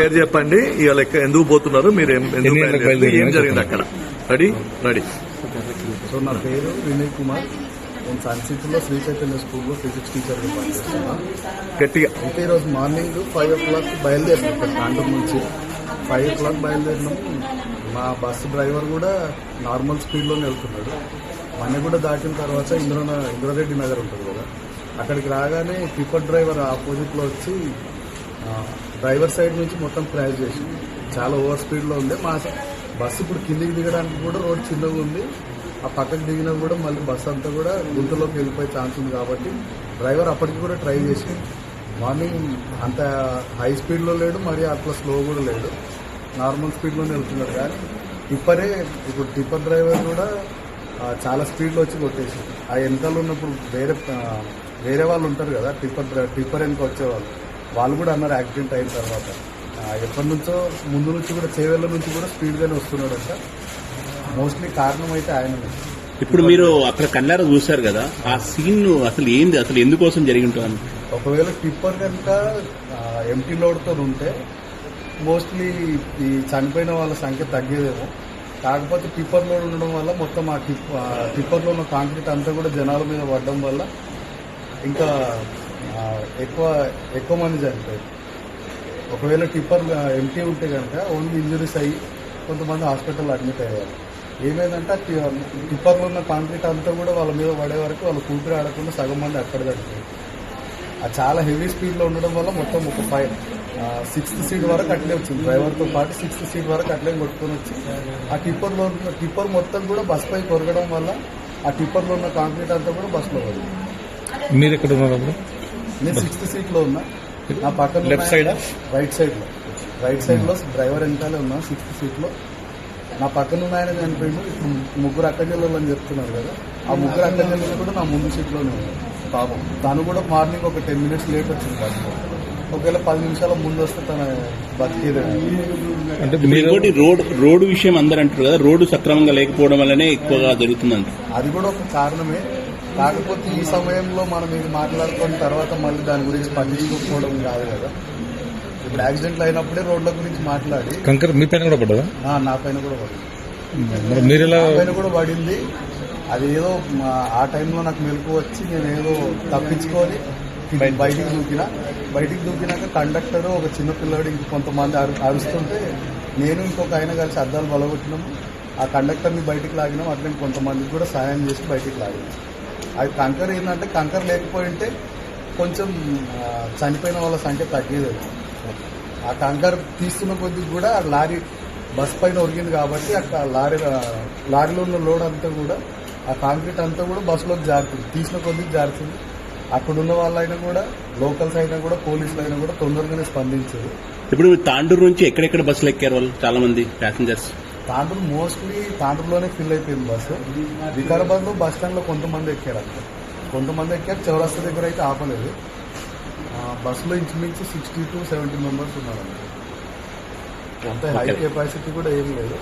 పేరు చెప్పండి, ఇవాళ ఎందుకు పోతున్నారు, మీరు ఏం జరిగింది అక్కడ? Ready ready. సో నా పేరు వినయ్ కుమార్. నేను సన్సిటీలో శ్రీ చైతన్య స్కూల్లో ఫిజిక్స్ టీచర్గా పనిచేస్తున్నాను. గట్టిగా అయితే ఈరోజు మార్నింగ్ 5 o'clock బయలుదేరినాం. ఇక్కడ కాంటూర్ నుంచి 5 o'clock బయలుదేరినాం. మా బస్సు డ్రైవర్ కూడా నార్మల్ స్పీడ్లోనే వెళ్తున్నాడు. మన కూడా దాటిన తర్వాత ఇంద్రారెడ్డి నగర్ ఉంటుంది కదా, అక్కడికి రాగానే టిప్పర్ డ్రైవర్ ఆపోజిట్లో వచ్చి డ్రైవర్ సైడ్ నుంచి మొత్తం క్రాష్ చేసి చాలా ఓవర్ స్పీడ్లో ఉంది. మా బస్సు ఇప్పుడు కిందికి దిగడానికి కూడా రోడ్ చిన్నగా ఉంది. ఆ పక్కకు దిగినా కూడా మళ్ళీ బస్సు అంతా కూడా గుంతలోకి వెళ్ళిపోయే ఛాన్స్ ఉంది. కాబట్టి డ్రైవర్ అప్పటికి కూడా ట్రై చేసి మార్నింగ్ అంత హై స్పీడ్లో లేడు, మరి అట్లా స్లో కూడా లేడు, నార్మల్ స్పీడ్లోనే వెళ్తున్నాడు. కానీ ఇప్పుడు టిప్పర్ డ్రైవర్ కూడా చాలా స్పీడ్లో వచ్చి కొట్టేసి ఆ వెనకాల ఉన్నప్పుడు వేరే వాళ్ళు ఉంటారు కదా, టిప్పర్ వెనక వచ్చేవాళ్ళు, వాళ్ళు కూడా అన్నారు యాక్సిడెంట్ అయిన తర్వాత ఎప్పటి నుంచో ముందు నుంచి కూడా చేవేళ్ల నుంచి కూడా స్పీడ్గానే వస్తున్నాడంట. మోస్ట్లీ కారణం అయితే ఆయననే. ఇప్పుడు మీరు అక్కడ కళ్ళారా చూశారు కదా, ఆ సీన్ అసలు ఏంది, అసలు ఎందుకోసం జరిగి ఉంటుంది? ఒకవేళ టిప్పర్ కనుక ఎంటీ లోడ్తో ఉంటే మోస్ట్లీ ఈ చనిపోయిన వాళ్ళ సంఖ్య తగ్గేదేమో. కాకపోతే టిప్పర్ లోడ్ ఉండడం వల్ల మొత్తం ఆ టిప్పర్లో ఉన్న కాంక్రీట్ అంతా కూడా జనాల మీద పడడం వల్ల ఇంకా ఎక్కువ మంది చనిపోయారు. ఒకవేళ టిప్పర్ ఎంటీ ఉంటే కనుక ఓన్లీ ఇంజరీస్ అయ్యి కొంతమంది హాస్పిటల్ అడ్మిట్ అయ్యారు. ఏమైందంటే టిప్పర్లో ఉన్న కాంక్రీట్ అంతా కూడా వాళ్ళ మీద పడే వరకు వాళ్ళు కూతురు ఆడకుండా సగం మంది అక్కడ చనిపోయారు. అది చాలా హెవీ స్పీడ్లో ఉండడం వల్ల మొత్తం ఒక 6th సీట్ వరకు అట్లే వచ్చింది. డ్రైవర్తో పాటు 6th సీట్ వరకు అట్లే కొట్టుకొని వచ్చి ఆ టిప్పర్ మొత్తం కూడా బస్ పై కొరగడం వల్ల ఆ టిప్పర్లో ఉన్న కాంక్రీట్ అంతా కూడా బస్సులో పడింది. మీరు ఎక్కడ ఉన్నారు? నేను 6th సీట్లో ఉన్నా. నా పక్కన లెఫ్ట్ సైడ్ రైట్ సైడ్లో డ్రైవర్ వెనకాలే ఉన్నా 6th సీట్లో. నా పక్కన ఉన్న ఆయన చనిపోయింది. ఇప్పుడు ముగ్గురు అక్కజల్లు అని చెప్తున్నారు కదా, ఆ ముగ్గురు అక్కజల్లు కూడా నా ముందు సీట్లోనే ఉంది. పాపం తను కూడా మార్నింగ్ ఒక 10 minutes లేట్ వచ్చింది బస్సు. ఒకవేళ 10 నిమిషాల ముందు వస్తే తన బతికేదే. అంటే ఇంకోటి రోడ్డు విషయం అందరూ అంటారు కదా, రోడ్డు సక్రమంగా లేకపోవడం వల్లనే ఎక్కువగా జరుగుతుందంట. అది కూడా ఒక కారణమే. కాకపోతే ఈ సమయంలో మనం ఇది మాట్లాడుకున్న తర్వాత మళ్ళీ దాని గురించి పట్టించుకోకపోవడం కాదు కదా. ఇప్పుడు యాక్సిడెంట్లు అయినప్పుడే రోడ్ల గురించి మాట్లాడి కంకర్ మీ పైన కూడా పడ్డదా? నా పైన కూడా పడింది. పైన కూడా పడింది. అది ఏదో ఆ టైంలో నాకు మెలకు వచ్చి నేను ఏదో తప్పించుకొని బయటికి దూకినాక కండక్టర్ ఒక చిన్న పిల్లవాడు ఇంక కొంతమంది అరుస్తుంటే నేను ఇంకొక ఆయన కలిసి అద్దాలు బలగొట్టినాము. ఆ కండక్టర్ని బయటికి లాగినాం. అట్లనే కొంతమందికి కూడా సాయం చేసి బయటికి లాగినాం. అది కంకర్ ఏంటంటే కంకర్ లేకపోయింటే కొంచెం చనిపోయిన వాళ్ళ సంఖ్య తగ్గేది. ఆ కంకర్ తీస్తున్న కొద్దిగా కూడా లారీ బస్ పైన ఒరిగింది కాబట్టి అక్కడ లారీలో ఉన్న లోడ్ అంతా కూడా ఆ కాంక్రీట్ అంతా కూడా బస్సులోకి జారుతుంది. తీసిన కొద్దిగా జారుతుంది. అక్కడున్న వాళ్ళైనా కూడా లోకల్స్ అయినా కూడా పోలీసులు అయినా కూడా తొందరగానే స్పందించారు. ఇప్పుడు తాండూరు నుంచి ఎక్కడెక్కడ బస్సులు ఎక్కారు వాళ్ళు చాలా మంది ప్యాసింజర్స్? తాండూరులోనే ఫిల్ అయిపోయింది బస్సు. వికారాబాద్లో బస్ స్టాండ్లో కొంతమంది ఎక్కారు. చౌరస్తా దగ్గర అయితే ఆపలేదు. బస్సులో ఇంచుమించు 60 to 70 members ఉన్నారు. అంతే హై కెపాసిటీ కూడా ఏం లేదు.